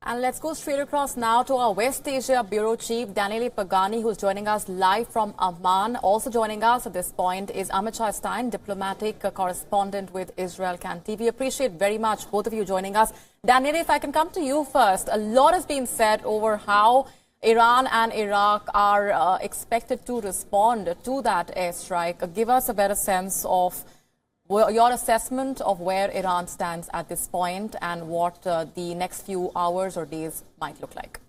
And let's go straight across now to our West Asia Bureau Chief, Daniele Pagani, who's joining us live from Amman. Also joining us at this point is Amichan Stein, diplomatic correspondent with Israel Can TV. Appreciate very much both of you joining us. Daniele, if I can come to you first. A lot has been said over how Iran and Iraq are expected to respond to that airstrike. Give us a better sense of your assessment of where Iran stands at this point and what the next few hours or days might look like.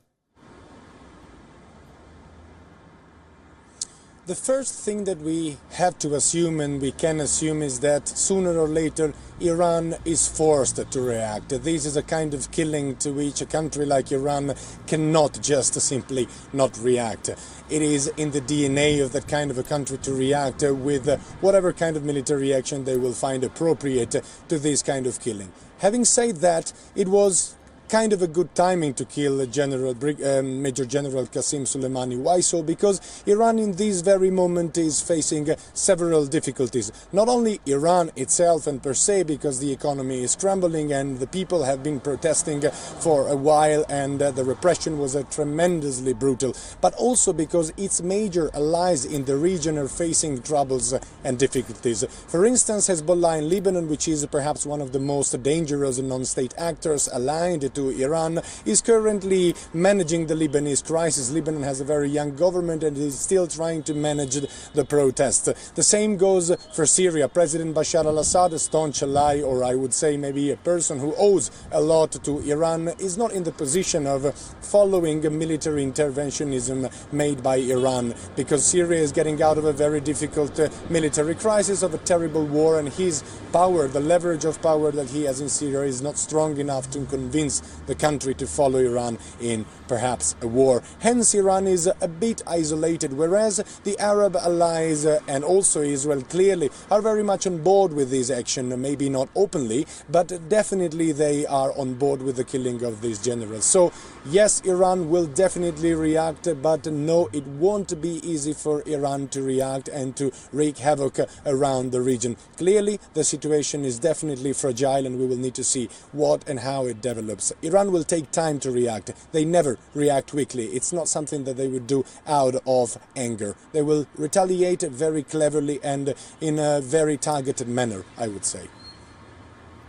The first thing that we have to assume, and we can assume, is that sooner or later Iran is forced to react. This is a kind of killing to which a country like Iran cannot just simply not react. It is in the DNA of that kind of a country to react with whatever kind of military action they will find appropriate to this kind of killing. Having said that, it was kind of a good timing to kill Major General Qasem Soleimani. Why so? Because Iran in this very moment is facing several difficulties. Not only Iran itself and per se, because the economy is crumbling and the people have been protesting for a while and the repression was tremendously brutal, but also because its major allies in the region are facing troubles and difficulties. For instance, Hezbollah in Lebanon, which is perhaps one of the most dangerous non-state actors aligned to Iran, is currently managing the Lebanese crisis. Lebanon has a very young government and is still trying to manage the protests. The same goes for Syria. President Bashar al-Assad, a staunch ally, or I would say maybe a person who owes a lot to Iran, is not in the position of following military interventionism made by Iran, because Syria is getting out of a very difficult military crisis, of a terrible war, and his power, the leverage of power that he has in Syria, is not strong enough to convince the country to follow Iran in perhaps a war. Hence, Iran is a bit isolated, whereas the Arab allies and also Israel clearly are very much on board with this action, maybe not openly, but definitely they are on board with the killing of these generals. So yes, Iran will definitely react, but no, it won't be easy for Iran to react and to wreak havoc around the region. Clearly, the situation is definitely fragile and we will need to see what and how it develops. Iran will take time to react. They never react quickly. It's not something that they would do out of anger. They will retaliate very cleverly and in a very targeted manner, I would say.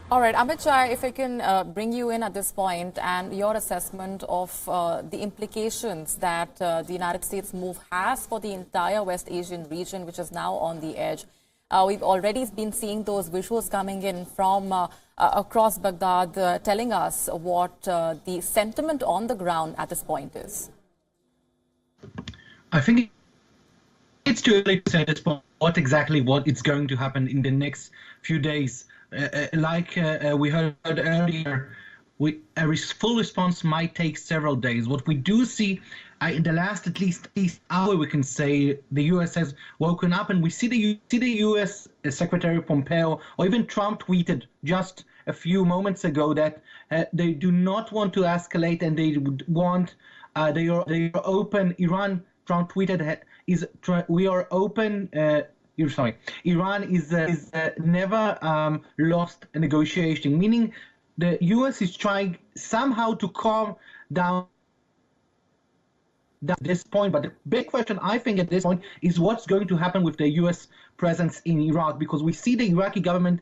All right, Amichan, if I can bring you in at this point and your assessment of the implications that the United States move has for the entire West Asian region, which is now on the edge. We've already been seeing those visuals coming in from across Baghdad telling us what the sentiment on the ground at this point is. I think it's too early to say at this point what it's going to happen in the next few days. We heard earlier, a full response might take several days. What we do see in the last at least hour, we can say the U.S. has woken up, and we see the U.S. Secretary Pompeo, or even Trump tweeted just a few moments ago that they do not want to escalate, and they would want they are open. Iran, Trump tweeted, we are open. Iran is never lost a negotiation, meaning the U.S. is trying somehow to calm down at this point. But the big question, I think, at this point is what's going to happen with the U.S. presence in Iraq, because we see the Iraqi government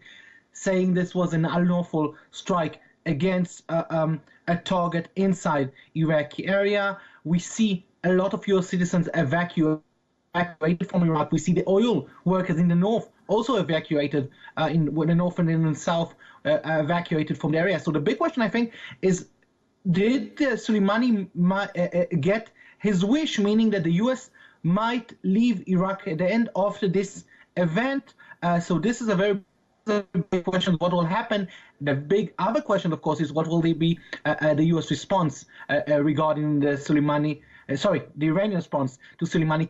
saying this was an unlawful strike against a target inside Iraqi area. We see a lot of U.S. citizens evacuated from Iraq. We see the oil workers in the north also evacuated, in the north and in the south, evacuated from the area. So the big question, I think, is did Soleimani get his wish, meaning that the U.S. might leave Iraq at the end after this event? So this is a very big question, what will happen. The big other question, of course, is what will be the U.S. response regarding the the Iranian response to Soleimani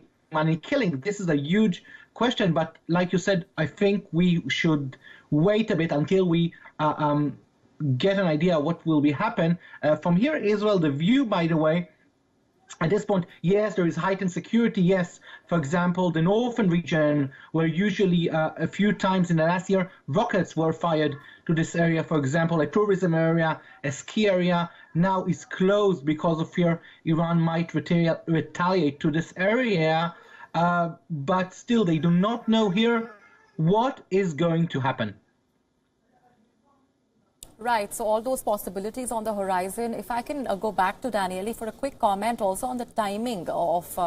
killing. This is a huge question, but like you said, I think we should wait a bit until we get an idea what will be happen. From here, Israel, the view, by the way, at this point, yes, there is heightened security. Yes, for example, the northern region, where usually a few times in the last year, rockets were fired to this area, for example, a tourism area, a ski area, now is closed because of fear Iran might retaliate to this area. But still, they do not know here what is going to happen. Right, so all those possibilities on the horizon. If I can go back to Daniele for a quick comment also on the timing of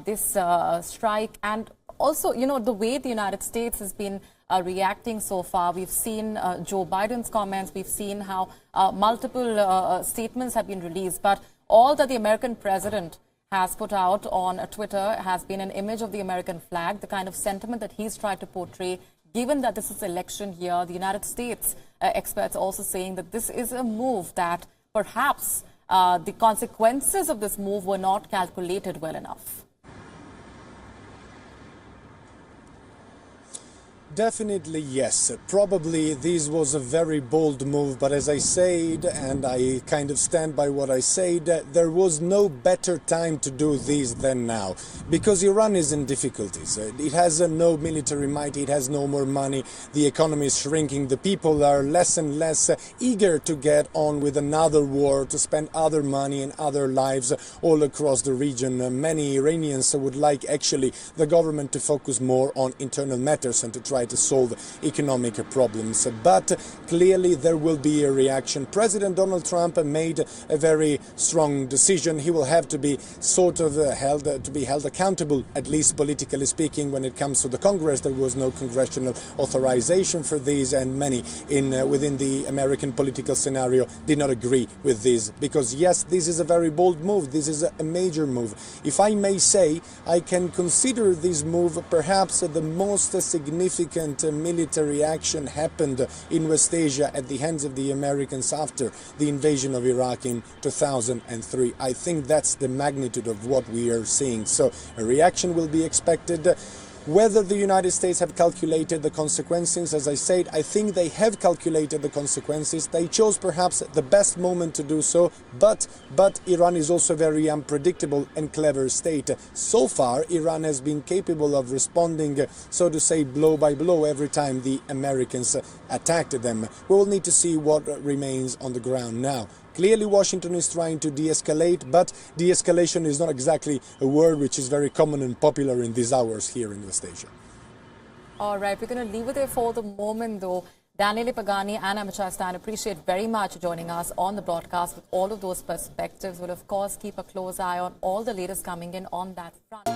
this strike, and also, you know, the way the United States has been reacting so far. We've seen Joe Biden's comments, we've seen how multiple statements have been released, but all that the American president has put out on Twitter has been an image of the American flag, the kind of sentiment that he's tried to portray. Given that this is election year, the United States experts also saying that this is a move that perhaps the consequences of this move were not calculated well enough. Definitely yes. Probably this was a very bold move, but as I said, and I kind of stand by what I said, there was no better time to do this than now, because Iran is in difficulties. It has no military might, it has no more money, the economy is shrinking, the people are less and less eager to get on with another war, to spend other money and other lives all across the region. Many Iranians would like actually the government to focus more on internal matters and to try to solve economic problems. But clearly there will be a reaction. President Donald Trump made a very strong decision. He will have to be sort of held accountable, at least politically speaking, when it comes to the Congress. There was no congressional authorization for these, and many within the American political scenario did not agree with this, because yes, this is a very bold move. This is a major move. If I may say, I can consider this move perhaps the most significant military action happened in West Asia at the hands of the Americans after the invasion of Iraq in 2003. I think that's the magnitude of what we are seeing. So a reaction will be expected. Whether the United States have calculated the consequences, as I said, I think they have calculated the consequences. They chose perhaps the best moment to do so, but Iran is also a very unpredictable and clever state. So far, Iran has been capable of responding, so to say, blow by blow every time the Americans attacked them. We will need to see what remains on the ground now. Clearly, Washington is trying to de-escalate, but de-escalation is not exactly a word which is very common and popular in these hours here in West Asia. All right, we're going to leave it there for the moment, though. Daniele Pagani and Amichan Stein, appreciate very much joining us on the broadcast with all of those perspectives. We'll, of course, keep a close eye on all the latest coming in on that front.